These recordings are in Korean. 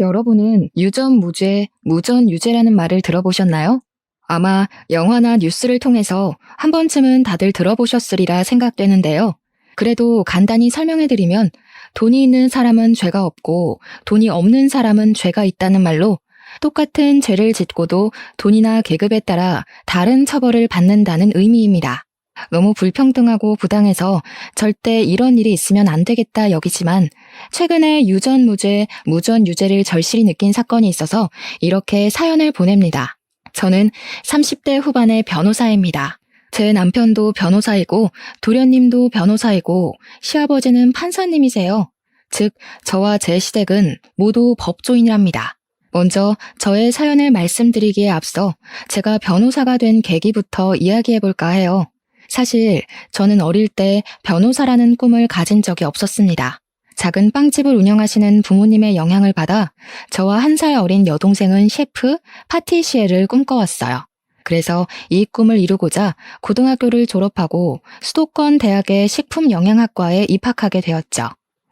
여러분은 유전무죄, 무전유죄라는 말을 들어보셨나요? 아마 영화나 뉴스를 통해서 한 번쯤은 다들 들어보셨으리라 생각되는데요. 그래도 간단히 설명해드리면 돈이 있는 사람은 죄가 없고 돈이 없는 사람은 죄가 있다는 말로 똑같은 죄를 짓고도 돈이나 계급에 따라 다른 처벌을 받는다는 의미입니다. 너무 불평등하고 부당해서 절대 이런 일이 있으면 안 되겠다 여기지만 최근에 유전무죄, 무전유죄를 절실히 느낀 사건이 있어서 이렇게 사연을 보냅니다. 저는 30대 후반의 변호사입니다. 제 남편도 변호사이고 도련님도 변호사이고 시아버지는 판사님이세요. 즉 저와 제 시댁은 모두 법조인이랍니다. 먼저 저의 사연을 말씀드리기에 앞서 제가 변호사가 된 계기부터 이야기해볼까 해요. 사실 저는 어릴 때 변호사라는 꿈을 가진 적이 없었습니다. 작은 빵집을 운영하시는 부모님의 영향을 받아 저와 1살 어린 여동생은 셰프, 파티시에를 꿈꿔왔어요. 그래서 이 꿈을 이루고자 고등학교를 졸업하고 수도권 대학의 식품영양학과에 입학하게 되었죠.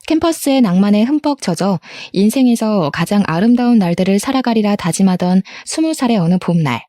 캠퍼스의 낭만에 흠뻑 젖어 인생에서 가장 아름다운 날들을 살아가리라 다짐하던 20살의 어느 봄날,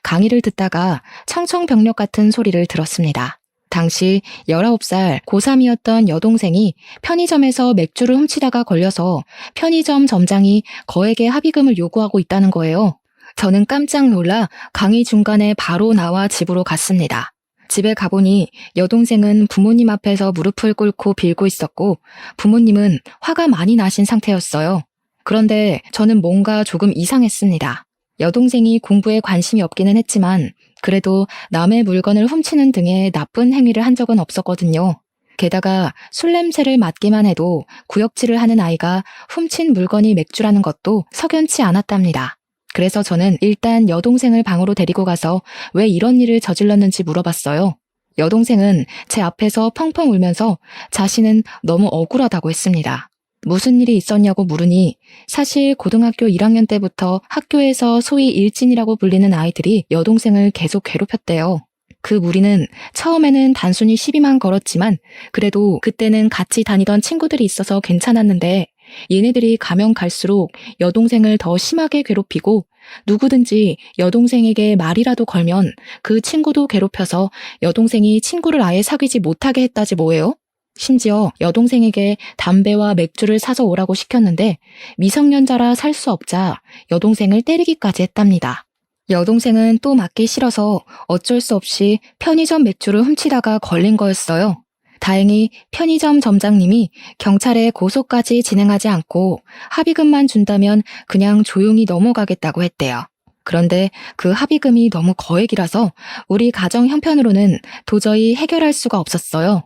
강의를 듣다가 청청병력 같은 소리를 들었습니다. 당시 19살 고3이었던 여동생이 편의점에서 맥주를 훔치다가 걸려서 편의점 점장이 거액의 합의금을 요구하고 있다는 거예요. 저는 깜짝 놀라 강의 중간에 바로 나와 집으로 갔습니다. 집에 가보니 여동생은 부모님 앞에서 무릎을 꿇고 빌고 있었고 부모님은 화가 많이 나신 상태였어요. 그런데 저는 뭔가 조금 이상했습니다. 여동생이 공부에 관심이 없기는 했지만 그래도 남의 물건을 훔치는 등의 나쁜 행위를 한 적은 없었거든요. 게다가 술 냄새를 맡기만 해도 구역질을 하는 아이가 훔친 물건이 맥주라는 것도 석연치 않았답니다. 그래서 저는 일단 여동생을 방으로 데리고 가서 왜 이런 일을 저질렀는지 물어봤어요. 여동생은 제 앞에서 펑펑 울면서 자신은 너무 억울하다고 했습니다. 무슨 일이 있었냐고 물으니 사실 고등학교 1학년 때부터 학교에서 소위 일진이라고 불리는 아이들이 여동생을 계속 괴롭혔대요. 그 무리는 처음에는 단순히 시비만 걸었지만 그래도 그때는 같이 다니던 친구들이 있어서 괜찮았는데 얘네들이 가면 갈수록 여동생을 더 심하게 괴롭히고 누구든지 여동생에게 말이라도 걸면 그 친구도 괴롭혀서 여동생이 친구를 아예 사귀지 못하게 했다지 뭐예요? 심지어 여동생에게 담배와 맥주를 사서 오라고 시켰는데 미성년자라 살 수 없자 여동생을 때리기까지 했답니다. 여동생은 또 맞기 싫어서 어쩔 수 없이 편의점 맥주를 훔치다가 걸린 거였어요. 다행히 편의점 점장님이 경찰에 고소까지 진행하지 않고 합의금만 준다면 그냥 조용히 넘어가겠다고 했대요. 그런데 그 합의금이 너무 거액이라서 우리 가정 형편으로는 도저히 해결할 수가 없었어요.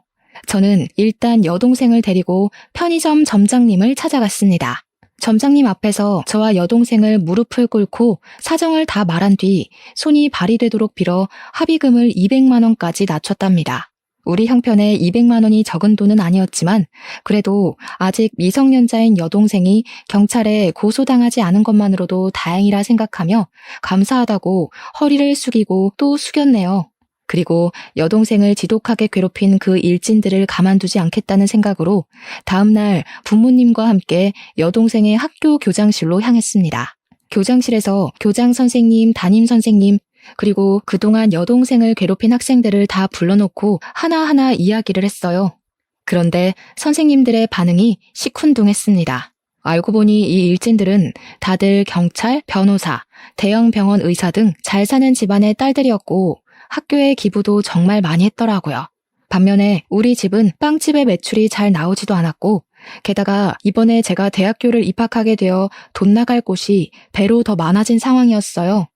저는 일단 여동생을 데리고 편의점 점장님을 찾아갔습니다. 점장님 앞에서 저와 여동생을 무릎을 꿇고 사정을 다 말한 뒤 손이 발이 되도록 빌어 합의금을 200만 원까지 낮췄답니다. 우리 형편에 200만 원이 적은 돈은 아니었지만 그래도 아직 미성년자인 여동생이 경찰에 고소당하지 않은 것만으로도 다행이라 생각하며 감사하다고 허리를 숙이고 또 숙였네요. 그리고 여동생을 지독하게 괴롭힌 그 일진들을 가만두지 않겠다는 생각으로 다음날 부모님과 함께 여동생의 학교 교장실로 향했습니다. 교장실에서 교장 선생님, 담임 선생님, 그리고 그동안 여동생을 괴롭힌 학생들을 다 불러놓고 하나하나 이야기를 했어요. 그런데 선생님들의 반응이 시큰둥했습니다. 알고 보니 이 일진들은 다들 경찰, 변호사, 대형 병원 의사 등 잘 사는 집안의 딸들이었고 학교에 기부도 정말 많이 했더라고요. 반면에 우리 집은 빵집의 매출이 잘 나오지도 않았고 게다가 이번에 제가 대학교를 입학하게 되어 돈 나갈 곳이 배로 더 많아진 상황이었어요.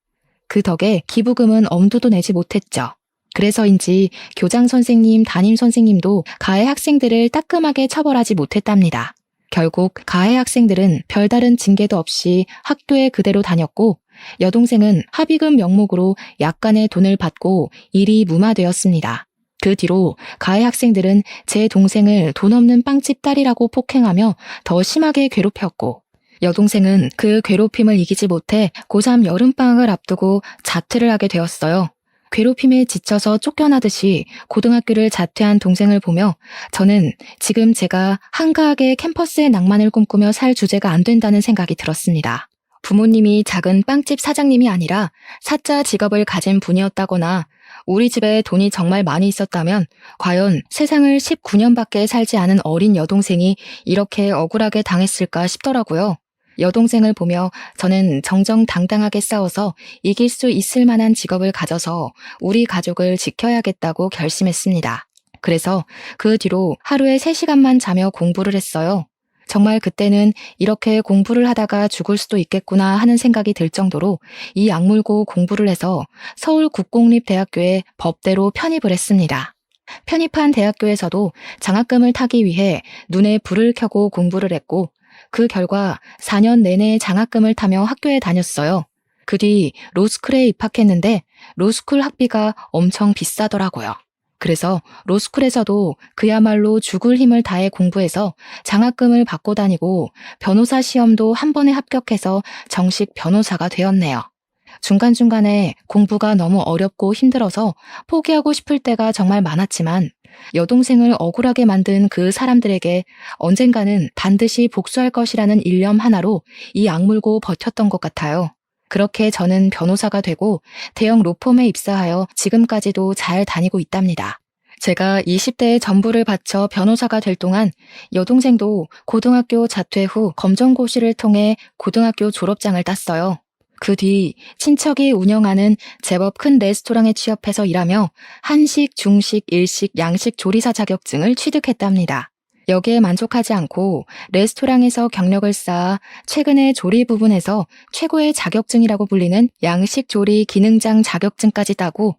그 덕에 기부금은 엄두도 내지 못했죠. 그래서인지 교장 선생님, 담임 선생님도 가해 학생들을 따끔하게 처벌하지 못했답니다. 결국 가해 학생들은 별다른 징계도 없이 학교에 그대로 다녔고 여동생은 합의금 명목으로 약간의 돈을 받고 일이 무마되었습니다. 그 뒤로 가해 학생들은 제 동생을 돈 없는 빵집 딸이라고 폭행하며 더 심하게 괴롭혔고 여동생은 그 괴롭힘을 이기지 못해 고3 여름방학을 앞두고 자퇴를 하게 되었어요. 괴롭힘에 지쳐서 쫓겨나듯이 고등학교를 자퇴한 동생을 보며 저는 지금 제가 한가하게 캠퍼스의 낭만을 꿈꾸며 살 주제가 안 된다는 생각이 들었습니다. 부모님이 작은 빵집 사장님이 아니라 사자 직업을 가진 분이었다거나 우리 집에 돈이 정말 많이 있었다면 과연 세상을 19년밖에 살지 않은 어린 여동생이 이렇게 억울하게 당했을까 싶더라고요. 여동생을 보며 저는 정정당당하게 싸워서 이길 수 있을 만한 직업을 가져서 우리 가족을 지켜야겠다고 결심했습니다. 그래서 그 뒤로 하루에 3시간만 자며 공부를 했어요. 정말 그때는 이렇게 공부를 하다가 죽을 수도 있겠구나 하는 생각이 들 정도로 이 악물고 공부를 해서 서울국공립대학교에 법대로 편입을 했습니다. 편입한 대학교에서도 장학금을 타기 위해 눈에 불을 켜고 공부를 했고 그 결과 4년 내내 장학금을 타며 학교에 다녔어요. 그 뒤 로스쿨에 입학했는데 로스쿨 학비가 엄청 비싸더라고요. 그래서 로스쿨에서도 그야말로 죽을 힘을 다해 공부해서 장학금을 받고 다니고 변호사 시험도 한 번에 합격해서 정식 변호사가 되었네요. 중간중간에 공부가 너무 어렵고 힘들어서 포기하고 싶을 때가 정말 많았지만 여동생을 억울하게 만든 그 사람들에게 언젠가는 반드시 복수할 것이라는 일념 하나로 이 악물고 버텼던 것 같아요. 그렇게 저는 변호사가 되고 대형 로펌에 입사하여 지금까지도 잘 다니고 있답니다. 제가 20대의 전부를 바쳐 변호사가 될 동안 여동생도 고등학교 자퇴 후 검정고시를 통해 고등학교 졸업장을 땄어요. 그 뒤 친척이 운영하는 제법 큰 레스토랑에 취업해서 일하며 한식, 중식, 일식, 양식 조리사 자격증을 취득했답니다. 여기에 만족하지 않고 레스토랑에서 경력을 쌓아 최근에 조리 부분에서 최고의 자격증이라고 불리는 양식 조리 기능장 자격증까지 따고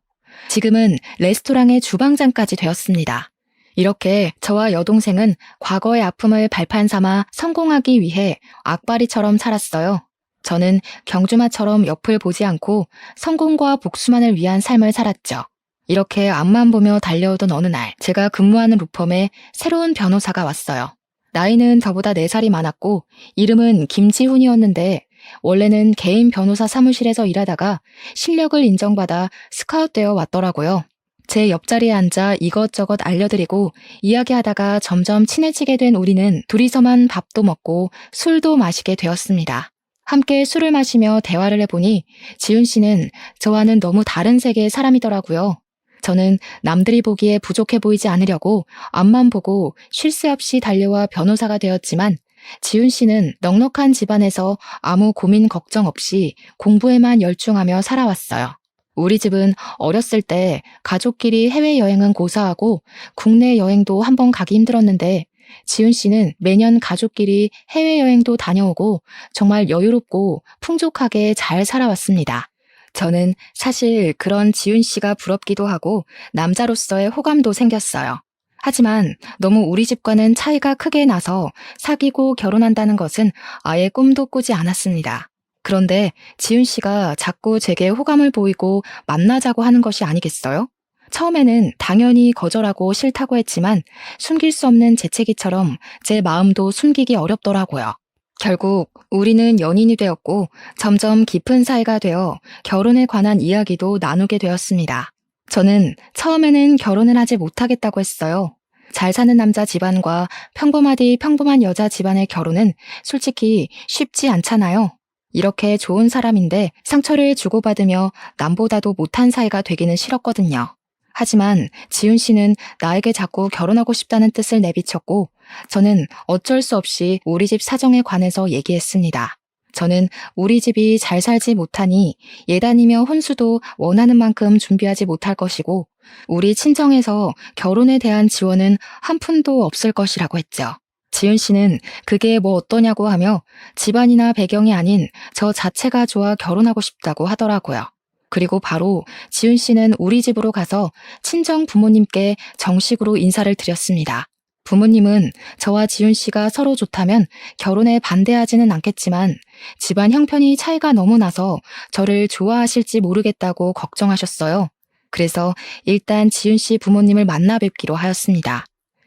지금은 레스토랑의 주방장까지 되었습니다. 이렇게 저와 여동생은 과거의 아픔을 발판 삼아 성공하기 위해 악바리처럼 살았어요. 저는 경주마처럼 옆을 보지 않고 성공과 복수만을 위한 삶을 살았죠. 이렇게 앞만 보며 달려오던 어느 날 제가 근무하는 로펌에 새로운 변호사가 왔어요. 나이는 저보다 4살이 많았고 이름은 김지훈이었는데 원래는 개인 변호사 사무실에서 일하다가 실력을 인정받아 스카웃되어 왔더라고요. 제 옆자리에 앉아 이것저것 알려드리고 이야기하다가 점점 친해지게 된 우리는 둘이서만 밥도 먹고 술도 마시게 되었습니다. 함께 술을 마시며 대화를 해보니 지훈 씨는 저와는 너무 다른 세계의 사람이더라고요. 저는 남들이 보기에 부족해 보이지 않으려고 앞만 보고 쉴 새 없이 달려와 변호사가 되었지만 지훈 씨는 넉넉한 집안에서 아무 고민 걱정 없이 공부에만 열중하며 살아왔어요. 우리 집은 어렸을 때 가족끼리 해외여행은 고사하고 국내 여행도 한번 가기 힘들었는데 지훈 씨는 매년 가족끼리 해외여행도 다녀오고 정말 여유롭고 풍족하게 잘 살아왔습니다. 저는 사실 그런 지훈 씨가 부럽기도 하고 남자로서의 호감도 생겼어요. 하지만 너무 우리 집과는 차이가 크게 나서 사귀고 결혼한다는 것은 아예 꿈도 꾸지 않았습니다. 그런데 지훈 씨가 자꾸 제게 호감을 보이고 만나자고 하는 것이 아니겠어요? 처음에는 당연히 거절하고 싫다고 했지만 숨길 수 없는 재채기처럼 제 마음도 숨기기 어렵더라고요. 결국 우리는 연인이 되었고 점점 깊은 사이가 되어 결혼에 관한 이야기도 나누게 되었습니다. 저는 처음에는 결혼을 하지 못하겠다고 했어요. 잘 사는 남자 집안과 평범하디 평범한 여자 집안의 결혼은 솔직히 쉽지 않잖아요. 이렇게 좋은 사람인데 상처를 주고받으며 남보다도 못한 사이가 되기는 싫었거든요. 하지만 지훈 씨는 나에게 자꾸 결혼하고 싶다는 뜻을 내비쳤고 저는 어쩔 수 없이 우리 집 사정에 관해서 얘기했습니다. 저는 우리 집이 잘 살지 못하니 예단이며 혼수도 원하는 만큼 준비하지 못할 것이고 우리 친정에서 결혼에 대한 지원은 한 푼도 없을 것이라고 했죠. 지훈 씨는 그게 뭐 어떠냐고 하며 집안이나 배경이 아닌 저 자체가 좋아 결혼하고 싶다고 하더라고요. 그리고 바로 지훈 씨는 우리 집으로 가서 친정 부모님께 정식으로 인사를 드렸습니다. 부모님은 저와 지훈 씨가 서로 좋다면 결혼에 반대하지는 않겠지만 집안 형편이 차이가 너무 나서 저를 좋아하실지 모르겠다고 걱정하셨어요. 그래서 일단 지훈 씨 부모님을 만나 뵙기로 하였습니다.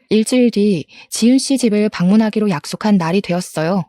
일주일 뒤 지훈 씨 집을 방문하기로 약속한 날이 되었어요.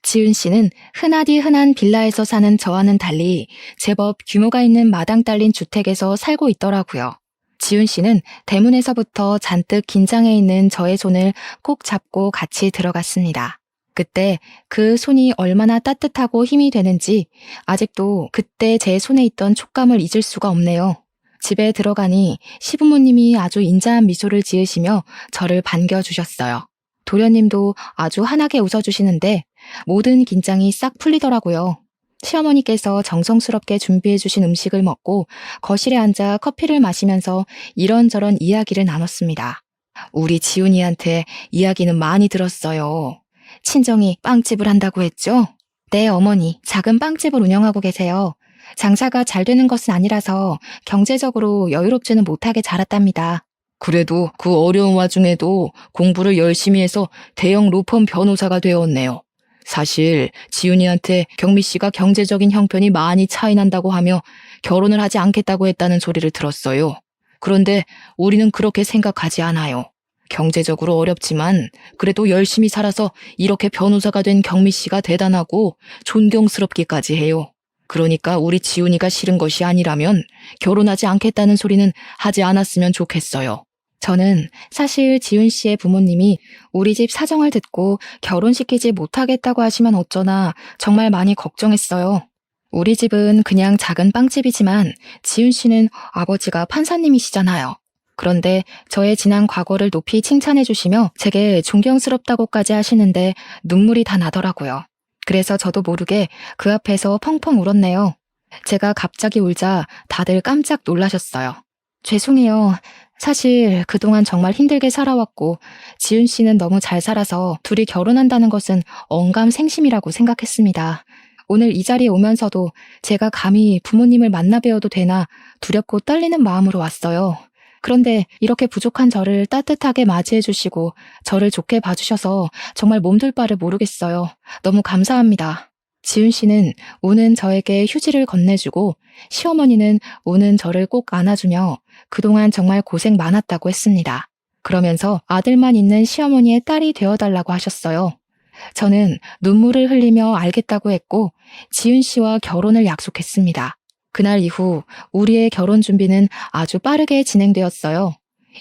지은 씨는 흔하디 흔한 빌라에서 사는 저와는 달리 제법 규모가 있는 마당 딸린 주택에서 살고 있더라고요. 지은 씨는 대문에서부터 잔뜩 긴장해 있는 저의 손을 꼭 잡고 같이 들어갔습니다. 그때 그 손이 얼마나 따뜻하고 힘이 되는지 아직도 그때 제 손에 있던 촉감을 잊을 수가 없네요. 집에 들어가니 시부모님이 아주 인자한 미소를 지으시며 저를 반겨주셨어요. 도련님도 아주 환하게 웃어주시는데 모든 긴장이 싹 풀리더라고요. 시어머니께서 정성스럽게 준비해주신 음식을 먹고 거실에 앉아 커피를 마시면서 이런저런 이야기를 나눴습니다. 우리 지훈이한테 이야기는 많이 들었어요. 친정이 빵집을 한다고 했죠? 네, 어머니. 작은 빵집을 운영하고 계세요. 장사가 잘 되는 것은 아니라서 경제적으로 여유롭지는 못하게 자랐답니다. 그래도 그 어려운 와중에도 공부를 열심히 해서 대형 로펌 변호사가 되었네요. 사실 지훈이한테 경미 씨가 경제적인 형편이 많이 차이 난다고 하며 결혼을 하지 않겠다고 했다는 소리를 들었어요. 그런데 우리는 그렇게 생각하지 않아요. 경제적으로 어렵지만 그래도 열심히 살아서 이렇게 변호사가 된 경미 씨가 대단하고 존경스럽기까지 해요. 그러니까 우리 지훈이가 싫은 것이 아니라면 결혼하지 않겠다는 소리는 하지 않았으면 좋겠어요. 저는 사실 지훈 씨의 부모님이 우리 집 사정을 듣고 결혼시키지 못하겠다고 하시면 어쩌나 정말 많이 걱정했어요. 우리 집은 그냥 작은 빵집이지만 지훈 씨는 아버지가 판사님이시잖아요. 그런데 저의 지난 과거를 높이 칭찬해 주시며 제게 존경스럽다고까지 하시는데 눈물이 다 나더라고요. 그래서 저도 모르게 그 앞에서 펑펑 울었네요. 제가 갑자기 울자 다들 깜짝 놀라셨어요. 죄송해요. 사실 그동안 정말 힘들게 살아왔고 지훈 씨는 너무 잘 살아서 둘이 결혼한다는 것은 언감생심이라고 생각했습니다. 오늘 이 자리에 오면서도 제가 감히 부모님을 만나 뵈어도 되나 두렵고 떨리는 마음으로 왔어요. 그런데 이렇게 부족한 저를 따뜻하게 맞이해 주시고 저를 좋게 봐주셔서 정말 몸둘 바를 모르겠어요. 너무 감사합니다. 지훈 씨는 우는 저에게 휴지를 건네주고 시어머니는 우는 저를 꼭 안아주며 그동안 정말 고생 많았다고 했습니다. 그러면서 아들만 있는 시어머니의 딸이 되어달라고 하셨어요. 저는 눈물을 흘리며 알겠다고 했고 지훈 씨와 결혼을 약속했습니다. 그날 이후 우리의 결혼 준비는 아주 빠르게 진행되었어요.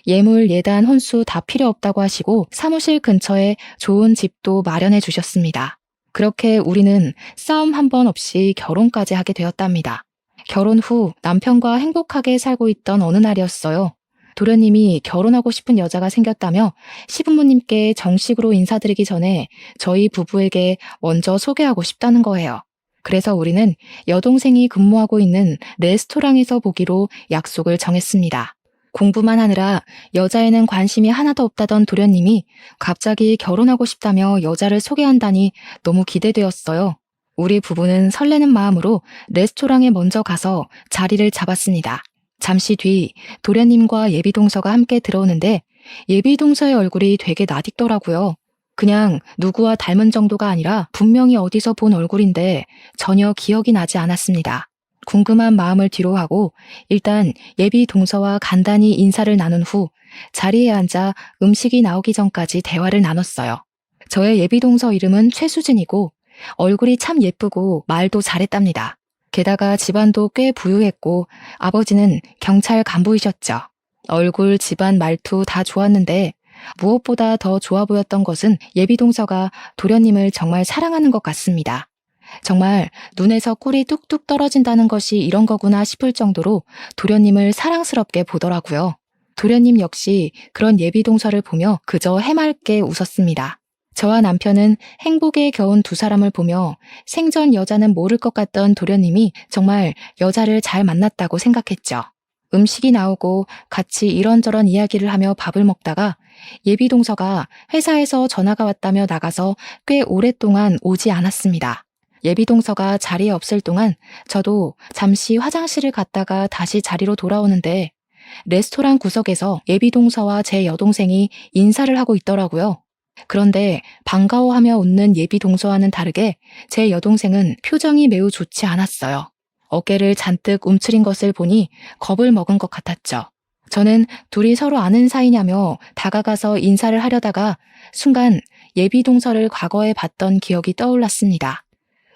예물, 예단, 혼수 다 필요 없다고 하시고 사무실 근처에 좋은 집도 마련해 주셨습니다. 그렇게 우리는 싸움 한 번 없이 결혼까지 하게 되었답니다. 결혼 후 남편과 행복하게 살고 있던 어느 날이었어요. 도련님이 결혼하고 싶은 여자가 생겼다며 시부모님께 정식으로 인사드리기 전에 저희 부부에게 먼저 소개하고 싶다는 거예요. 그래서 우리는 여동생이 근무하고 있는 레스토랑에서 보기로 약속을 정했습니다. 공부만 하느라 여자에는 관심이 하나도 없다던 도련님이 갑자기 결혼하고 싶다며 여자를 소개한다니 너무 기대되었어요. 우리 부부는 설레는 마음으로 레스토랑에 먼저 가서 자리를 잡았습니다. 잠시 뒤 도련님과 예비동서가 함께 들어오는데 예비동서의 얼굴이 되게 낯익더라고요. 그냥 누구와 닮은 정도가 아니라 분명히 어디서 본 얼굴인데 전혀 기억이 나지 않았습니다. 궁금한 마음을 뒤로하고 일단 예비 동서와 간단히 인사를 나눈 후 자리에 앉아 음식이 나오기 전까지 대화를 나눴어요. 저의 예비 동서 이름은 최수진이고 얼굴이 참 예쁘고 말도 잘했답니다. 게다가 집안도 꽤 부유했고 아버지는 경찰 간부이셨죠. 얼굴, 집안, 말투 다 좋았는데 무엇보다 더 좋아 보였던 것은 예비 동서가 도련님을 정말 사랑하는 것 같습니다. 정말 눈에서 꿀이 뚝뚝 떨어진다는 것이 이런 거구나 싶을 정도로 도련님을 사랑스럽게 보더라고요. 도련님 역시 그런 예비 동서를 보며 그저 해맑게 웃었습니다. 저와 남편은 행복에 겨운 두 사람을 보며 생전 여자는 모를 것 같던 도련님이 정말 여자를 잘 만났다고 생각했죠. 음식이 나오고 같이 이런저런 이야기를 하며 밥을 먹다가 예비 동서가 회사에서 전화가 왔다며 나가서 꽤 오랫동안 오지 않았습니다. 예비 동서가 자리에 없을 동안 저도 잠시 화장실을 갔다가 다시 자리로 돌아오는데 레스토랑 구석에서 예비 동서와 제 여동생이 인사를 하고 있더라고요. 그런데 반가워하며 웃는 예비 동서와는 다르게 제 여동생은 표정이 매우 좋지 않았어요. 어깨를 잔뜩 움츠린 것을 보니 겁을 먹은 것 같았죠. 저는 둘이 서로 아는 사이냐며 다가가서 인사를 하려다가 순간 예비 동서를 과거에 봤던 기억이 떠올랐습니다.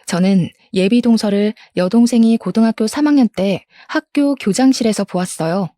저는 예비 동서를 여동생이 고등학교 3학년 때 학교 교장실에서 보았어요.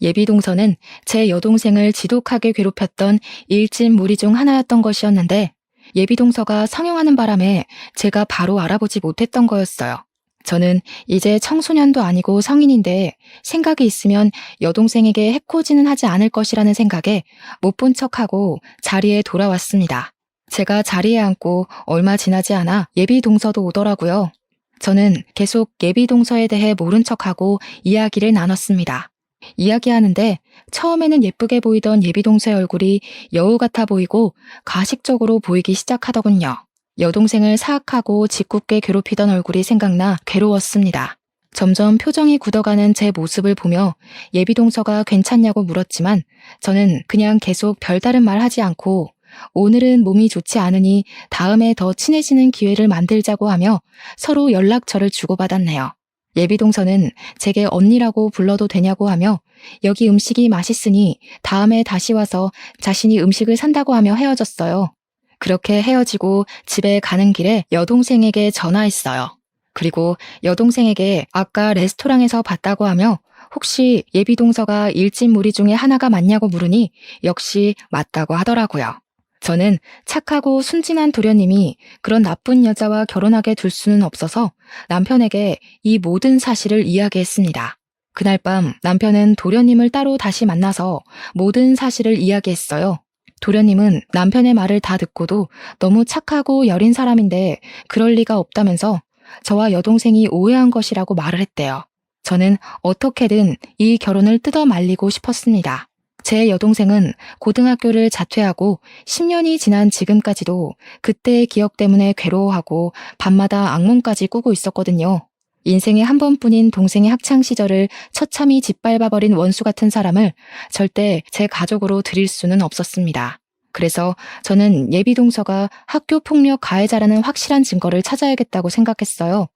예비 동서는 제 여동생을 지독하게 괴롭혔던 일진 무리 중 하나였던 것이었는데 예비 동서가 상영하는 바람에 제가 바로 알아보지 못했던 거였어요. 저는 이제 청소년도 아니고 성인인데 생각이 있으면 여동생에게 해코지는 하지 않을 것이라는 생각에 못 본 척하고 자리에 돌아왔습니다. 제가 자리에 앉고 얼마 지나지 않아 예비 동서도 오더라고요. 저는 계속 예비 동서에 대해 모른 척하고 이야기를 나눴습니다. 이야기하는데 처음에는 예쁘게 보이던 예비 동서의 얼굴이 여우 같아 보이고 가식적으로 보이기 시작하더군요. 여동생을 사악하고 짓궂게 괴롭히던 얼굴이 생각나 괴로웠습니다. 점점 표정이 굳어가는 제 모습을 보며 예비 동서가 괜찮냐고 물었지만 저는 그냥 계속 별다른 말 하지 않고 오늘은 몸이 좋지 않으니 다음에 더 친해지는 기회를 만들자고 하며 서로 연락처를 주고받았네요. 예비 동서는 제게 언니라고 불러도 되냐고 하며 여기 음식이 맛있으니 다음에 다시 와서 자신이 음식을 산다고 하며 헤어졌어요. 그렇게 헤어지고 집에 가는 길에 여동생에게 전화했어요. 그리고 여동생에게 아까 레스토랑에서 봤다고 하며 혹시 예비 동서가 일진 무리 중에 하나가 맞냐고 물으니 역시 맞다고 하더라고요. 저는 착하고 순진한 도련님이 그런 나쁜 여자와 결혼하게 둘 수는 없어서 남편에게 이 모든 사실을 이야기했습니다. 그날 밤 남편은 도련님을 따로 다시 만나서 모든 사실을 이야기했어요. 도련님은 남편의 말을 다 듣고도 너무 착하고 여린 사람인데 그럴 리가 없다면서 저와 여동생이 오해한 것이라고 말을 했대요. 저는 어떻게든 이 결혼을 뜯어 말리고 싶었습니다. 제 여동생은 고등학교를 자퇴하고 10년이 지난 지금까지도 그때의 기억 때문에 괴로워하고 밤마다 악몽까지 꾸고 있었거든요. 인생에 한 번뿐인 동생의 학창시절을 처참히 짓밟아버린 원수 같은 사람을 절대 제 가족으로 들일 수는 없었습니다. 그래서 저는 예비 동서가 학교 폭력 가해자라는 확실한 증거를 찾아야겠다고 생각했어요.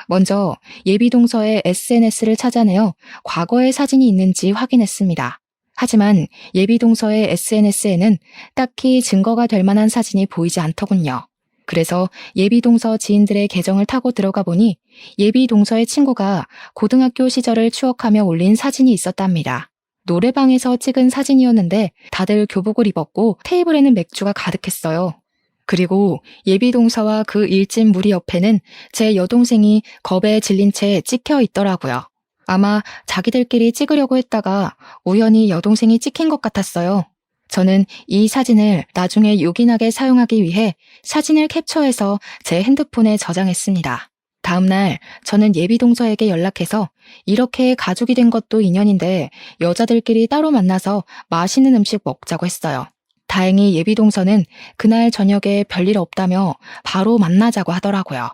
먼저 예비 동서의 SNS를 찾아내어 과거의 사진이 있는지 확인했습니다. 하지만 예비 동서의 SNS에는 딱히 증거가 될 만한 사진이 보이지 않더군요. 그래서 예비 동서 지인들의 계정을 타고 들어가 보니 예비 동서의 친구가 고등학교 시절을 추억하며 올린 사진이 있었답니다. 노래방에서 찍은 사진이었는데 다들 교복을 입었고 테이블에는 맥주가 가득했어요. 그리고 예비 동서와 그 일진 무리 옆에는 제 여동생이 겁에 질린 채 찍혀 있더라고요. 아마 자기들끼리 찍으려고 했다가 우연히 여동생이 찍힌 것 같았어요. 저는 이 사진을 나중에 요긴하게 사용하기 위해 사진을 캡처해서 제 핸드폰에 저장했습니다. 다음날 저는 예비 동서에게 연락해서 이렇게 가족이 된 것도 인연인데 여자들끼리 따로 만나서 맛있는 음식 먹자고 했어요. 다행히 예비 동서는 그날 저녁에 별일 없다며 바로 만나자고 하더라고요.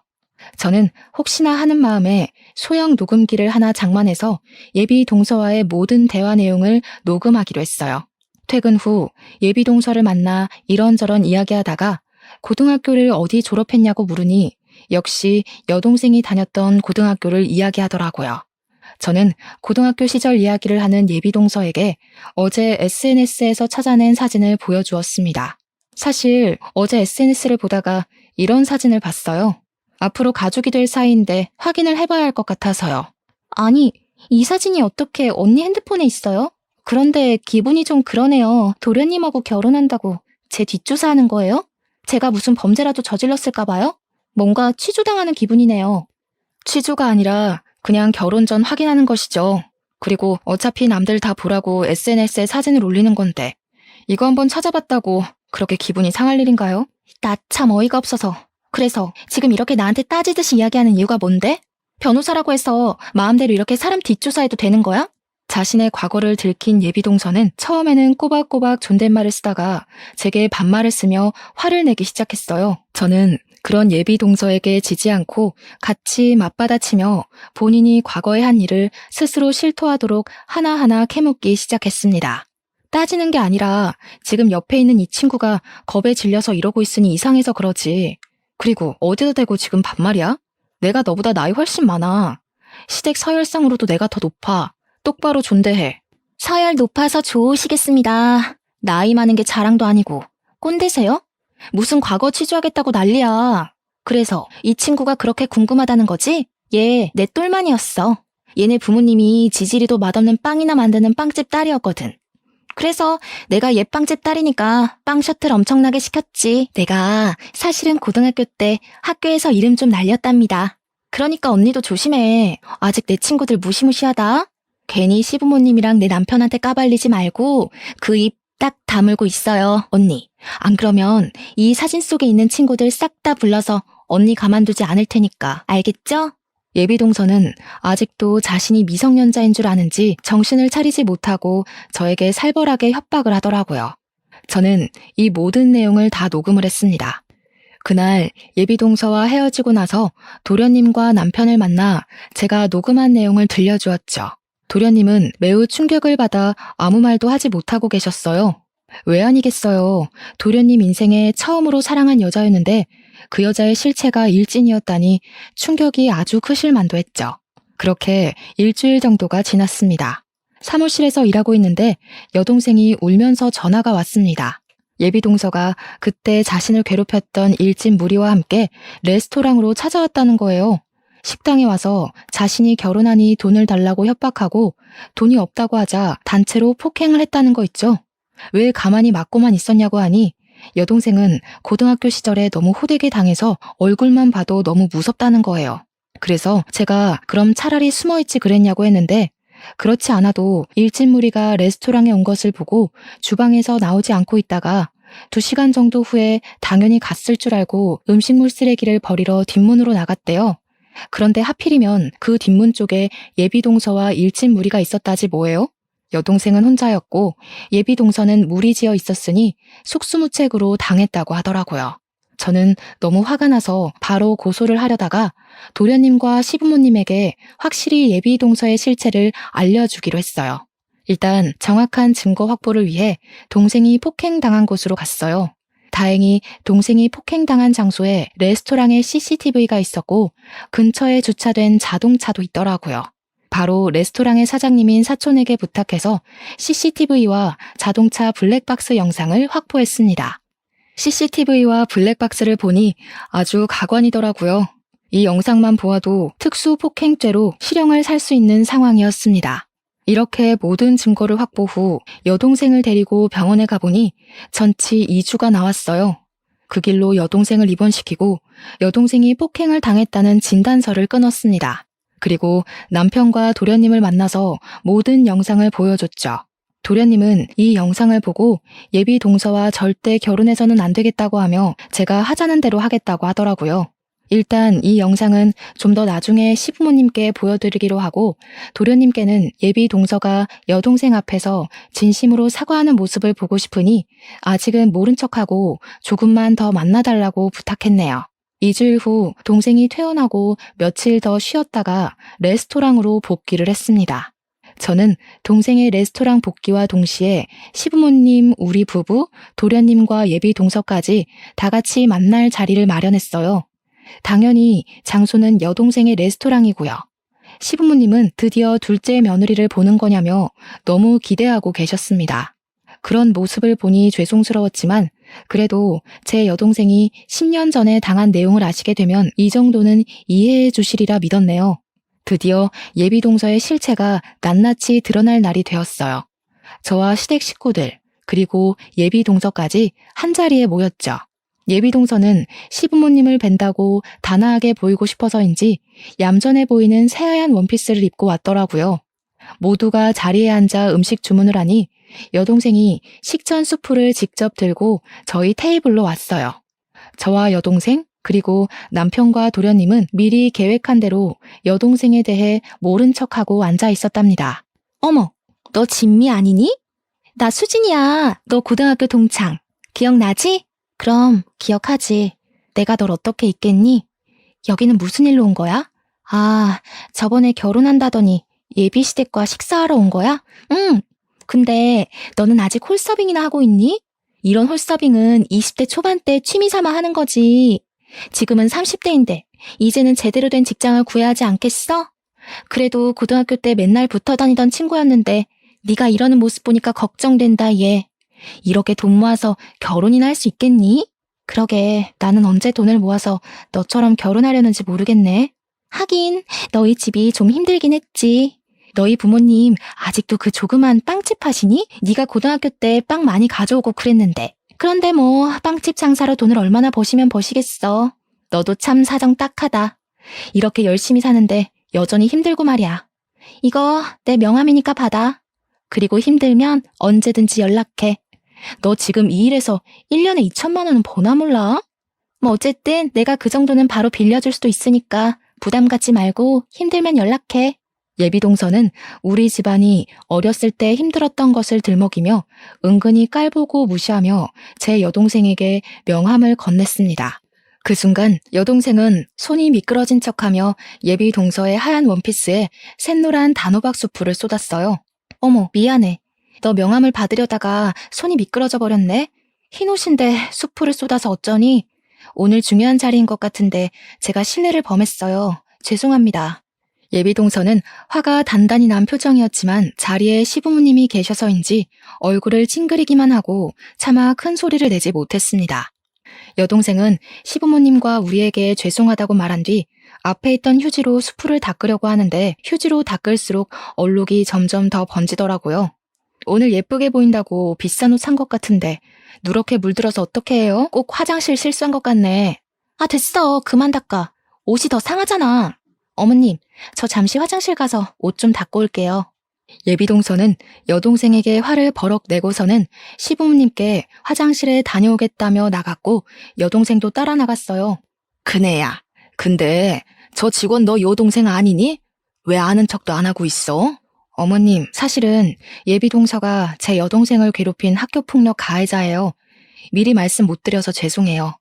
저는 혹시나 하는 마음에 소형 녹음기를 하나 장만해서 예비 동서와의 모든 대화 내용을 녹음하기로 했어요. 퇴근 후 예비 동서를 만나 이런저런 이야기하다가 고등학교를 어디 졸업했냐고 물으니 역시 여동생이 다녔던 고등학교를 이야기하더라고요. 저는 고등학교 시절 이야기를 하는 예비 동서에게 어제 SNS에서 찾아낸 사진을 보여주었습니다. 사실 어제 SNS를 보다가 이런 사진을 봤어요. 앞으로 가족이 될 사이인데 확인을 해봐야 할 것 같아서요. 아니, 이 사진이 어떻게 언니 핸드폰에 있어요? 그런데 기분이 좀 그러네요. 도련님하고 결혼한다고 제 뒷조사하는 거예요? 제가 무슨 범죄라도 저질렀을까 봐요? 뭔가 취조당하는 기분이네요. 취조가 아니라 그냥 결혼 전 확인하는 것이죠. 그리고 어차피 남들 다 보라고 SNS에 사진을 올리는 건데 이거 한번 찾아봤다고 그렇게 기분이 상할 일인가요? 나 참 어이가 없어서. 그래서 지금 이렇게 나한테 따지듯이 이야기하는 이유가 뭔데? 변호사라고 해서 마음대로 이렇게 사람 뒷조사해도 되는 거야? 자신의 과거를 들킨 예비 동서는 처음에는 꼬박꼬박 존댓말을 쓰다가 제게 반말을 쓰며 화를 내기 시작했어요. 저는 그런 예비 동서에게 지지 않고 같이 맞받아치며 본인이 과거에 한 일을 스스로 실토하도록 하나하나 캐묻기 시작했습니다. 따지는 게 아니라 지금 옆에 있는 이 친구가 겁에 질려서 이러고 있으니 이상해서 그러지. 그리고 어디다 대고 지금 반말이야? 내가 너보다 나이 훨씬 많아. 시댁 서열상으로도 내가 더 높아. 똑바로 존대해. 서열 높아서 좋으시겠습니다. 나이 많은 게 자랑도 아니고. 꼰대세요? 무슨 과거 취조하겠다고 난리야. 그래서 이 친구가 그렇게 궁금하다는 거지? 얘 내 똘만이었어. 얘네 부모님이 지지리도 맛없는 빵이나 만드는 빵집 딸이었거든. 그래서 내가 얘 빵집 딸이니까 빵 셔틀 엄청나게 시켰지. 내가 사실은 고등학교 때 학교에서 이름 좀 날렸답니다. 그러니까 언니도 조심해. 아직 내 친구들 무시무시하다. 괜히 시부모님이랑 내 남편한테 까발리지 말고 그 입 딱 다물고 있어요, 언니. 안 그러면 이 사진 속에 있는 친구들 싹 다 불러서 언니 가만두지 않을 테니까. 알겠죠? 예비동서는 아직도 자신이 미성년자인 줄 아는지 정신을 차리지 못하고 저에게 살벌하게 협박을 하더라고요. 저는 이 모든 내용을 다 녹음을 했습니다. 그날 예비동서와 헤어지고 나서 도련님과 남편을 만나 제가 녹음한 내용을 들려주었죠. 도련님은 매우 충격을 받아 아무 말도 하지 못하고 계셨어요. 왜 아니겠어요. 도련님 인생에 처음으로 사랑한 여자였는데 그 여자의 실체가 일진이었다니 충격이 아주 크실 만도 했죠. 그렇게 일주일 정도가 지났습니다. 사무실에서 일하고 있는데 여동생이 울면서 전화가 왔습니다. 예비동서가 그때 자신을 괴롭혔던 일진 무리와 함께 레스토랑으로 찾아왔다는 거예요. 식당에 와서 자신이 결혼하니 돈을 달라고 협박하고 돈이 없다고 하자 단체로 폭행을 했다는 거 있죠. 왜 가만히 맞고만 있었냐고 하니 여동생은 고등학교 시절에 너무 호되게 당해서 얼굴만 봐도 너무 무섭다는 거예요. 그래서 제가 그럼 차라리 숨어있지 그랬냐고 했는데 그렇지 않아도 일진 무리가 레스토랑에 온 것을 보고 주방에서 나오지 않고 있다가 2시간 정도 후에 당연히 갔을 줄 알고 음식물 쓰레기를 버리러 뒷문으로 나갔대요. 그런데 하필이면 그 뒷문 쪽에 예비동서와 일진 무리가 있었다지 뭐예요? 여동생은 혼자였고 예비동서는 무리지어 있었으니 속수무책으로 당했다고 하더라고요. 저는 너무 화가 나서 바로 고소를 하려다가 도련님과 시부모님에게 확실히 예비동서의 실체를 알려주기로 했어요. 일단 정확한 증거 확보를 위해 동생이 폭행당한 곳으로 갔어요. 다행히 동생이 폭행당한 장소에 레스토랑에 CCTV가 있었고 근처에 주차된 자동차도 있더라고요. 바로 레스토랑의 사장님인 사촌에게 부탁해서 CCTV와 자동차 블랙박스 영상을 확보했습니다. CCTV와 블랙박스를 보니 아주 가관이더라고요. 이 영상만 보아도 특수폭행죄로 실형을 살 수 있는 상황이었습니다. 이렇게 모든 증거를 확보 후 여동생을 데리고 병원에 가보니 전치 2주가 나왔어요. 그 길로 여동생을 입원시키고 여동생이 폭행을 당했다는 진단서를 끊었습니다. 그리고 남편과 도련님을 만나서 모든 영상을 보여줬죠. 도련님은 이 영상을 보고 예비 동서와 절대 결혼해서는 안 되겠다고 하며 제가 하자는 대로 하겠다고 하더라고요. 일단 이 영상은 좀 더 나중에 시부모님께 보여드리기로 하고 도련님께는 예비 동서가 여동생 앞에서 진심으로 사과하는 모습을 보고 싶으니 아직은 모른 척하고 조금만 더 만나달라고 부탁했네요. 2주일 후 동생이 퇴원하고 며칠 더 쉬었다가 레스토랑으로 복귀를 했습니다. 저는 동생의 레스토랑 복귀와 동시에 시부모님, 우리 부부, 도련님과 예비 동서까지 다 같이 만날 자리를 마련했어요. 당연히 장소는 여동생의 레스토랑이고요. 시부모님은 드디어 둘째 며느리를 보는 거냐며 너무 기대하고 계셨습니다. 그런 모습을 보니 죄송스러웠지만 그래도 제 여동생이 10년 전에 당한 내용을 아시게 되면 이 정도는 이해해 주시리라 믿었네요. 드디어 예비동서의 실체가 낱낱이 드러날 날이 되었어요. 저와 시댁 식구들 그리고 예비동서까지 한자리에 모였죠. 예비동서는 시부모님을 뵌다고 단아하게 보이고 싶어서인지 얌전해 보이는 새하얀 원피스를 입고 왔더라고요. 모두가 자리에 앉아 음식 주문을 하니 여동생이 식전 수프를 직접 들고 저희 테이블로 왔어요. 저와 여동생 그리고 남편과 도련님은 미리 계획한 대로 여동생에 대해 모른 척하고 앉아 있었답니다. 어머, 너 진미 아니니? 나 수진이야. 너 고등학교 동창. 기억나지? 그럼 기억하지. 내가 널 어떻게 잊겠니? 여기는 무슨 일로 온 거야? 아, 저번에 결혼한다더니 예비시댁과 식사하러 온 거야? 응. 근데 너는 아직 홀서빙이나 하고 있니? 이런 홀서빙은 20대 초반 때 취미 삼아 하는 거지. 지금은 30대인데 이제는 제대로 된 직장을 구해야 하지 않겠어? 그래도 고등학교 때 맨날 붙어 다니던 친구였는데 네가 이러는 모습 보니까 걱정된다 얘. 이렇게 돈 모아서 결혼이나 할 수 있겠니? 그러게, 나는 언제 돈을 모아서 너처럼 결혼하려는지 모르겠네. 하긴, 너희 집이 좀 힘들긴 했지. 너희 부모님 아직도 그 조그만 빵집 하시니? 네가 고등학교 때 빵 많이 가져오고 그랬는데. 그런데 뭐 빵집 장사로 돈을 얼마나 버시면 버시겠어. 너도 참 사정 딱하다. 이렇게 열심히 사는데 여전히 힘들고 말이야. 이거 내 명함이니까 받아. 그리고 힘들면 언제든지 연락해. 너 지금 이 일에서 1년에 2천만 원은 버나 몰라? 뭐 어쨌든 내가 그 정도는 바로 빌려줄 수도 있으니까 부담 갖지 말고 힘들면 연락해. 예비동서는 우리 집안이 어렸을 때 힘들었던 것을 들먹이며 은근히 깔보고 무시하며 제 여동생에게 명함을 건넸습니다. 그 순간 여동생은 손이 미끄러진 척하며 예비동서의 하얀 원피스에 샛노란 단호박 수프를 쏟았어요. 어머, 미안해. 너 명함을 받으려다가 손이 미끄러져 버렸네. 흰 옷인데 수프를 쏟아서 어쩌니? 오늘 중요한 자리인 것 같은데 제가 실례를 범했어요. 죄송합니다. 예비동서는 화가 단단히 난 표정이었지만 자리에 시부모님이 계셔서인지 얼굴을 찡그리기만 하고 차마 큰 소리를 내지 못했습니다. 여동생은 시부모님과 우리에게 죄송하다고 말한 뒤 앞에 있던 휴지로 수프를 닦으려고 하는데 휴지로 닦을수록 얼룩이 점점 더 번지더라고요. 오늘 예쁘게 보인다고 비싼 옷 산 것 같은데 누렇게 물들어서 어떻게 해요? 꼭 화장실 실수한 것 같네. 아, 됐어. 그만 닦아. 옷이 더 상하잖아. 어머님, 저 잠시 화장실 가서 옷 좀 닦고 올게요. 예비동서는 여동생에게 화를 버럭 내고서는 시부모님께 화장실에 다녀오겠다며 나갔고 여동생도 따라 나갔어요. 그네야, 근데 저 직원 너 여동생 아니니? 왜 아는 척도 안 하고 있어? 어머님, 사실은 예비동서가 제 여동생을 괴롭힌 학교폭력 가해자예요. 미리 말씀 못 드려서 죄송해요.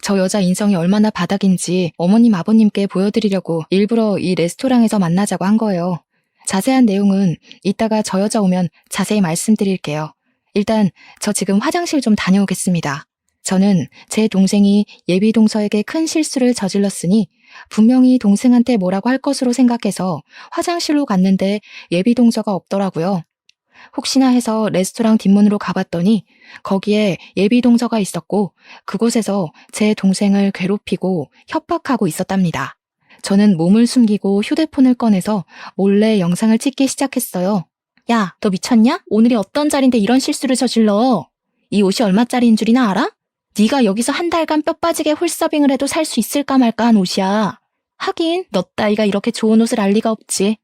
저 여자 인성이 얼마나 바닥인지 어머님 아버님께 보여드리려고 일부러 이 레스토랑에서 만나자고 한 거예요. 자세한 내용은 이따가 저 여자 오면 자세히 말씀드릴게요. 일단 저 지금 화장실 좀 다녀오겠습니다. 저는 제 동생이 예비동서에게 큰 실수를 저질렀으니 분명히 동생한테 뭐라고 할 것으로 생각해서 화장실로 갔는데 예비동서가 없더라고요. 혹시나 해서 레스토랑 뒷문으로 가봤더니 거기에 예비동서가 있었고 그곳에서 제 동생을 괴롭히고 협박하고 있었답니다. 저는 몸을 숨기고 휴대폰을 꺼내서 몰래 영상을 찍기 시작했어요. 야, 너 미쳤냐? 오늘이 어떤 자리인데 이런 실수를 저질러? 이 옷이 얼마짜리인 줄이나 알아? 네가 여기서 한 달간 뼈 빠지게 홀서빙을 해도 살 수 있을까 말까 한 옷이야. 하긴 너 따위가 이렇게 좋은 옷을 알 리가 없지.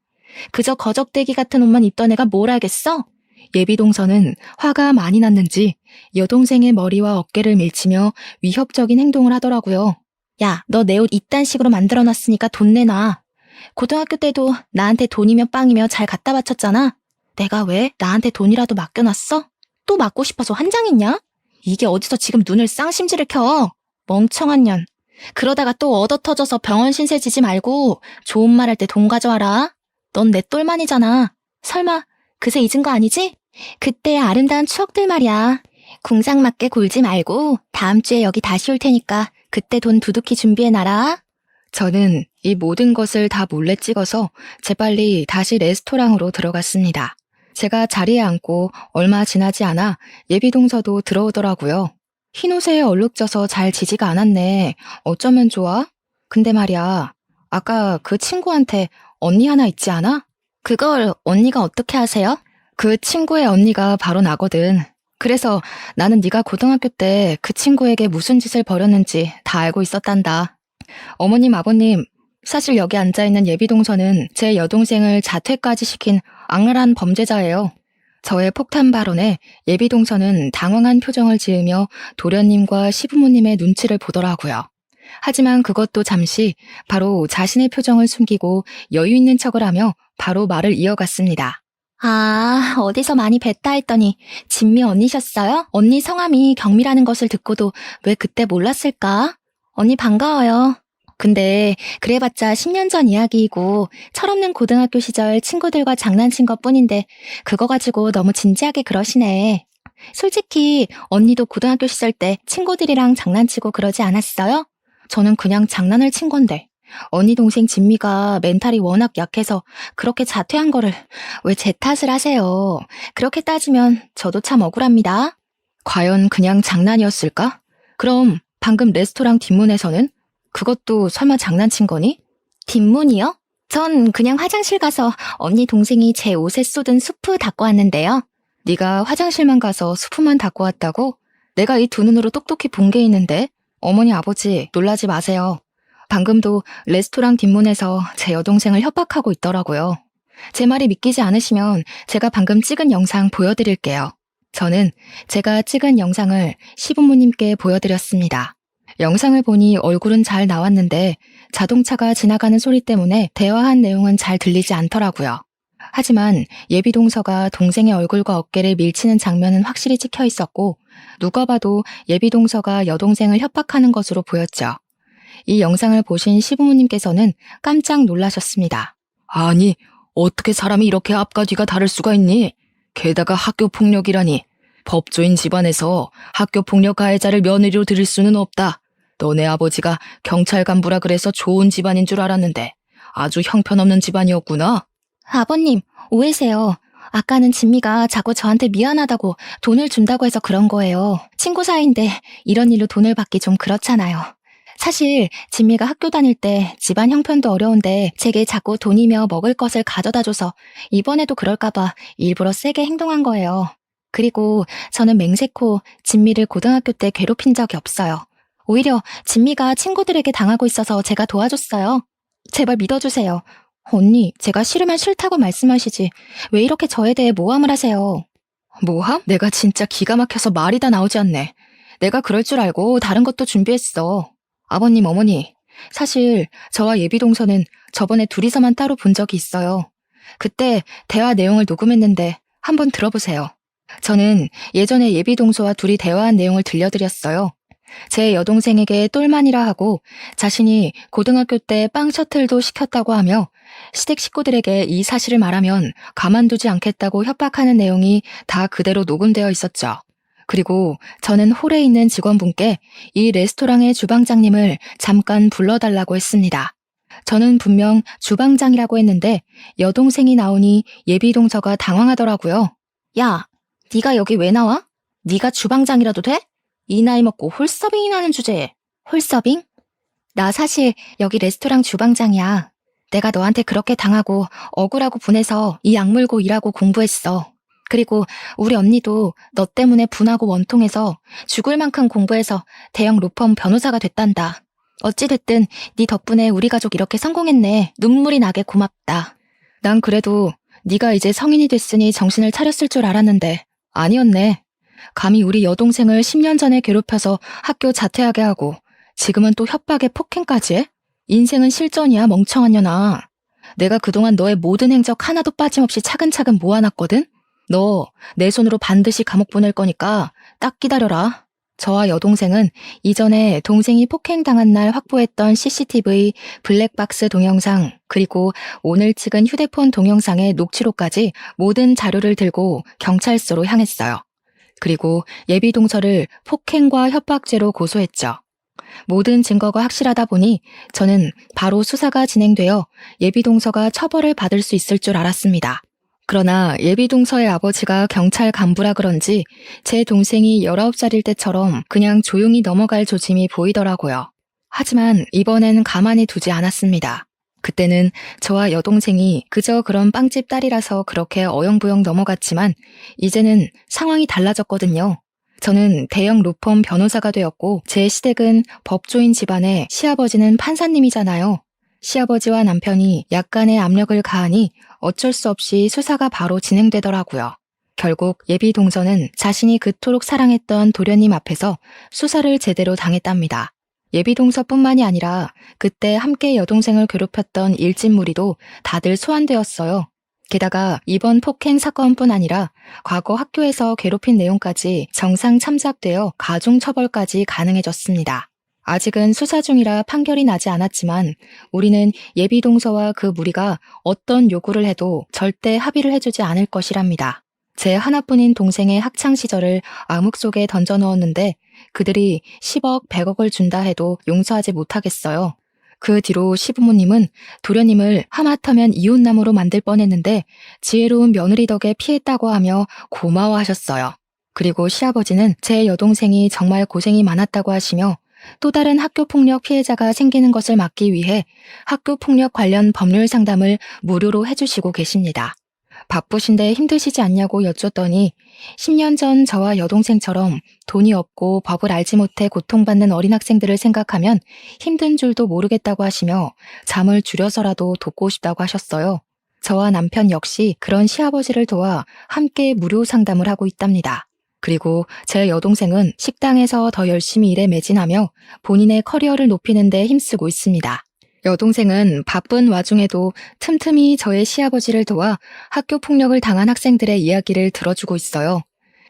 그저 거적대기 같은 옷만 입던 애가 뭘 알겠어? 예비동서는 화가 많이 났는지 여동생의 머리와 어깨를 밀치며 위협적인 행동을 하더라고요. 야, 너 내 옷 이딴 식으로 만들어놨으니까 돈 내놔. 고등학교 때도 나한테 돈이며 빵이며 잘 갖다 바쳤잖아. 내가 왜 나한테 돈이라도 맡겨놨어? 또 맞고 싶어서 환장했냐? 이게 어디서 지금 눈을 쌍심지를 켜? 멍청한 년. 그러다가 또 얻어 터져서 병원 신세 지지 말고 좋은 말 할 때 돈 가져와라. 넌 내 똘만이잖아. 설마 그새 잊은 거 아니지? 그때의 아름다운 추억들 말이야. 궁상맞게 굴지 말고 다음 주에 여기 다시 올 테니까 그때 돈 두둑히 준비해놔라. 저는 이 모든 것을 다 몰래 찍어서 재빨리 다시 레스토랑으로 들어갔습니다. 제가 자리에 앉고 얼마 지나지 않아 예비동서도 들어오더라고요. 흰옷에 얼룩져서 잘 지지가 않았네. 어쩌면 좋아? 근데 말이야, 아까 그 친구한테 언니 하나 있지 않아? 그걸 언니가 어떻게 아세요? 그 친구의 언니가 바로 나거든. 그래서 나는 네가 고등학교 때 그 친구에게 무슨 짓을 벌였는지 다 알고 있었단다. 어머님, 아버님, 사실 여기 앉아있는 예비동서는 제 여동생을 자퇴까지 시킨 악랄한 범죄자예요. 저의 폭탄 발언에 예비동서는 당황한 표정을 지으며 도련님과 시부모님의 눈치를 보더라고요. 하지만 그것도 잠시 바로 자신의 표정을 숨기고 여유 있는 척을 하며 바로 말을 이어갔습니다. 아, 어디서 많이 뵀다 했더니 진미 언니셨어요? 언니 성함이 경미라는 것을 듣고도 왜 그때 몰랐을까? 언니 반가워요. 근데 그래봤자 10년 전 이야기이고 철없는 고등학교 시절 친구들과 장난친 것뿐인데 그거 가지고 너무 진지하게 그러시네. 솔직히 언니도 고등학교 시절 때 친구들이랑 장난치고 그러지 않았어요? 저는 그냥 장난을 친 건데 언니 동생 진미가 멘탈이 워낙 약해서 그렇게 자퇴한 거를 왜 제 탓을 하세요? 그렇게 따지면 저도 참 억울합니다. 과연 그냥 장난이었을까? 그럼 방금 레스토랑 뒷문에서는? 그것도 설마 장난친 거니? 뒷문이요? 전 그냥 화장실 가서 언니 동생이 제 옷에 쏟은 수프 닦고 왔는데요. 네가 화장실만 가서 수프만 닦고 왔다고? 내가 이 두 눈으로 똑똑히 본 게 있는데? 어머니 아버지 놀라지 마세요. 방금도 레스토랑 뒷문에서 제 여동생을 협박하고 있더라고요. 제 말이 믿기지 않으시면 제가 방금 찍은 영상 보여드릴게요. 저는 제가 찍은 영상을 시부모님께 보여드렸습니다. 영상을 보니 얼굴은 잘 나왔는데 자동차가 지나가는 소리 때문에 대화한 내용은 잘 들리지 않더라고요. 하지만 예비동서가 동생의 얼굴과 어깨를 밀치는 장면은 확실히 찍혀 있었고 누가 봐도 예비동서가 여동생을 협박하는 것으로 보였죠. 이 영상을 보신 시부모님께서는 깜짝 놀라셨습니다. 아니, 어떻게 사람이 이렇게 앞과 뒤가 다를 수가 있니? 게다가 학교폭력이라니. 법조인 집안에서 학교폭력 가해자를 며느리로 들일 수는 없다. 너네 아버지가 경찰 간부라 그래서 좋은 집안인 줄 알았는데 아주 형편없는 집안이었구나. 아버님, 오해세요. 아까는 진미가 자꾸 저한테 미안하다고 돈을 준다고 해서 그런 거예요. 친구 사이인데 이런 일로 돈을 받기 좀 그렇잖아요. 사실 진미가 학교 다닐 때 집안 형편도 어려운데 제게 자꾸 돈이며 먹을 것을 가져다줘서 이번에도 그럴까봐 일부러 세게 행동한 거예요. 그리고 저는 맹세코 진미를 고등학교 때 괴롭힌 적이 없어요. 오히려 진미가 친구들에게 당하고 있어서 제가 도와줬어요. 제발 믿어주세요. 언니, 제가 싫으면 싫다고 말씀하시지. 왜 이렇게 저에 대해 모함을 하세요? 모함? 내가 진짜 기가 막혀서 말이 다 나오지 않네. 내가 그럴 줄 알고 다른 것도 준비했어. 아버님, 어머니, 사실 저와 예비동서는 저번에 둘이서만 따로 본 적이 있어요. 그때 대화 내용을 녹음했는데 한번 들어보세요. 저는 예전에 예비동서와 둘이 대화한 내용을 들려드렸어요. 제 여동생에게 똘만이라 하고 자신이 고등학교 때 빵 셔틀도 시켰다고 하며 시댁 식구들에게 이 사실을 말하면 가만두지 않겠다고 협박하는 내용이 다 그대로 녹음되어 있었죠. 그리고 저는 홀에 있는 직원분께 이 레스토랑의 주방장님을 잠깐 불러달라고 했습니다. 저는 분명 주방장이라고 했는데 여동생이 나오니 예비동서가 당황하더라고요. 야, 네가 여기 왜 나와? 네가 주방장이라도 돼? 이 나이 먹고 홀서빙이 나는 주제에. 홀서빙? 나 사실 여기 레스토랑 주방장이야. 내가 너한테 그렇게 당하고 억울하고 분해서 이 악물고 일하고 공부했어. 그리고 우리 언니도 너 때문에 분하고 원통해서 죽을 만큼 공부해서 대형 로펌 변호사가 됐단다. 어찌됐든 네 덕분에 우리 가족 이렇게 성공했네. 눈물이 나게 고맙다. 난 그래도 네가 이제 성인이 됐으니 정신을 차렸을 줄 알았는데 아니었네. 감히 우리 여동생을 10년 전에 괴롭혀서 학교 자퇴하게 하고 지금은 또 협박에 폭행까지 해? 인생은 실전이야, 멍청한 년아. 내가 그동안 너의 모든 행적 하나도 빠짐없이 차근차근 모아놨거든? 너 내 손으로 반드시 감옥 보낼 거니까 딱 기다려라. 저와 여동생은 이전에 동생이 폭행당한 날 확보했던 CCTV, 블랙박스 동영상, 그리고 오늘 찍은 휴대폰 동영상의 녹취록까지 모든 자료를 들고 경찰서로 향했어요. 그리고 예비동서를 폭행과 협박죄로 고소했죠. 모든 증거가 확실하다 보니 저는 바로 수사가 진행되어 예비동서가 처벌을 받을 수 있을 줄 알았습니다. 그러나 예비동서의 아버지가 경찰 간부라 그런지 제 동생이 19살일 때처럼 그냥 조용히 넘어갈 조짐이 보이더라고요. 하지만 이번엔 가만히 두지 않았습니다. 그때는 저와 여동생이 그저 그런 빵집 딸이라서 그렇게 어영부영 넘어갔지만 이제는 상황이 달라졌거든요. 저는 대형 로펌 변호사가 되었고 제 시댁은 법조인 집안에 시아버지는 판사님이잖아요. 시아버지와 남편이 약간의 압력을 가하니 어쩔 수 없이 수사가 바로 진행되더라고요. 결국 예비동서는 자신이 그토록 사랑했던 도련님 앞에서 수사를 제대로 당했답니다. 예비동서뿐만이 아니라 그때 함께 여동생을 괴롭혔던 일진무리도 다들 소환되었어요. 게다가 이번 폭행 사건뿐 아니라 과거 학교에서 괴롭힌 내용까지 정상 참작되어 가중처벌까지 가능해졌습니다. 아직은 수사 중이라 판결이 나지 않았지만 우리는 예비동서와 그 무리가 어떤 요구를 해도 절대 합의를 해주지 않을 것이랍니다. 제 하나뿐인 동생의 학창시절을 암흑 속에 던져넣었는데 그들이 10억, 100억을 준다 해도 용서하지 못하겠어요. 그 뒤로 시부모님은 도련님을 하마터면 이웃나무로 만들 뻔했는데 지혜로운 며느리 덕에 피했다고 하며 고마워하셨어요. 그리고 시아버지는 제 여동생이 정말 고생이 많았다고 하시며 또 다른 학교폭력 피해자가 생기는 것을 막기 위해 학교폭력 관련 법률 상담을 무료로 해주시고 계십니다. 바쁘신데 힘드시지 않냐고 여쭸더니 10년 전 저와 여동생처럼 돈이 없고 법을 알지 못해 고통받는 어린 학생들을 생각하면 힘든 줄도 모르겠다고 하시며 잠을 줄여서라도 돕고 싶다고 하셨어요. 저와 남편 역시 그런 시아버지를 도와 함께 무료 상담을 하고 있답니다. 그리고 제 여동생은 식당에서 더 열심히 일에 매진하며 본인의 커리어를 높이는 데 힘쓰고 있습니다. 여동생은 바쁜 와중에도 틈틈이 저의 시아버지를 도와 학교 폭력을 당한 학생들의 이야기를 들어주고 있어요.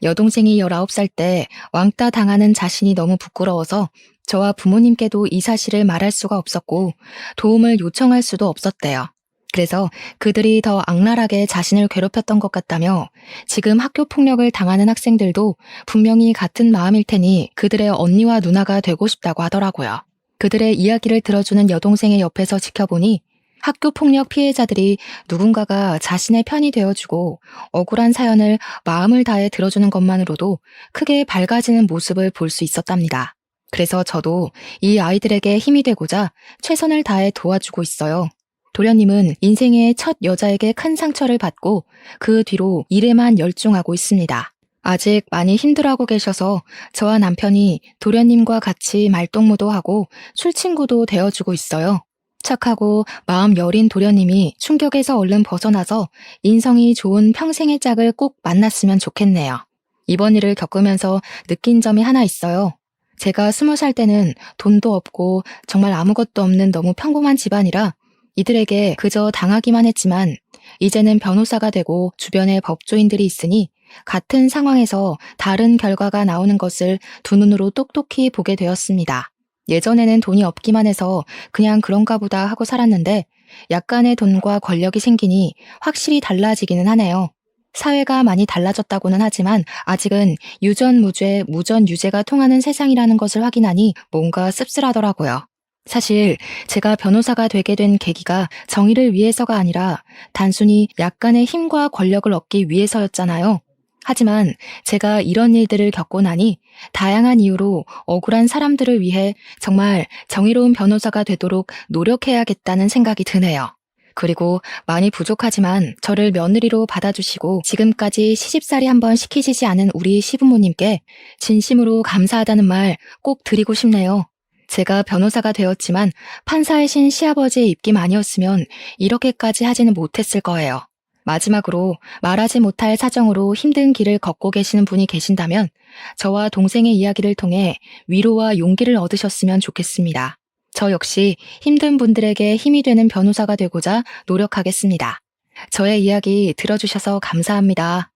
여동생이 19살 때 왕따 당하는 자신이 너무 부끄러워서 저와 부모님께도 이 사실을 말할 수가 없었고 도움을 요청할 수도 없었대요. 그래서 그들이 더 악랄하게 자신을 괴롭혔던 것 같다며 지금 학교 폭력을 당하는 학생들도 분명히 같은 마음일 테니 그들의 언니와 누나가 되고 싶다고 하더라고요. 그들의 이야기를 들어주는 여동생의 옆에서 지켜보니 학교 폭력 피해자들이 누군가가 자신의 편이 되어주고 억울한 사연을 마음을 다해 들어주는 것만으로도 크게 밝아지는 모습을 볼 수 있었답니다. 그래서 저도 이 아이들에게 힘이 되고자 최선을 다해 도와주고 있어요. 도련님은 인생의 첫 여자에게 큰 상처를 받고 그 뒤로 일에만 열중하고 있습니다. 아직 많이 힘들어하고 계셔서 저와 남편이 도련님과 같이 말동무도 하고 술친구도 되어주고 있어요. 착하고 마음 여린 도련님이 충격에서 얼른 벗어나서 인성이 좋은 평생의 짝을 꼭 만났으면 좋겠네요. 이번 일을 겪으면서 느낀 점이 하나 있어요. 제가 20살 때는 돈도 없고 정말 아무것도 없는 너무 평범한 집안이라 이들에게 그저 당하기만 했지만 이제는 변호사가 되고 주변에 법조인들이 있으니 같은 상황에서 다른 결과가 나오는 것을 두 눈으로 똑똑히 보게 되었습니다. 예전에는 돈이 없기만 해서 그냥 그런가 보다 하고 살았는데 약간의 돈과 권력이 생기니 확실히 달라지기는 하네요. 사회가 많이 달라졌다고는 하지만 아직은 유전무죄, 무전유죄가 통하는 세상이라는 것을 확인하니 뭔가 씁쓸하더라고요. 사실 제가 변호사가 되게 된 계기가 정의를 위해서가 아니라 단순히 약간의 힘과 권력을 얻기 위해서였잖아요. 하지만 제가 이런 일들을 겪고 나니 다양한 이유로 억울한 사람들을 위해 정말 정의로운 변호사가 되도록 노력해야겠다는 생각이 드네요. 그리고 많이 부족하지만 저를 며느리로 받아주시고 지금까지 시집살이 한번 시키시지 않은 우리 시부모님께 진심으로 감사하다는 말 꼭 드리고 싶네요. 제가 변호사가 되었지만 판사의 신 시아버지의 입김 아니었으면 이렇게까지 하지는 못했을 거예요. 마지막으로 말하지 못할 사정으로 힘든 길을 걷고 계시는 분이 계신다면 저와 동생의 이야기를 통해 위로와 용기를 얻으셨으면 좋겠습니다. 저 역시 힘든 분들에게 힘이 되는 변호사가 되고자 노력하겠습니다. 저의 이야기 들어주셔서 감사합니다.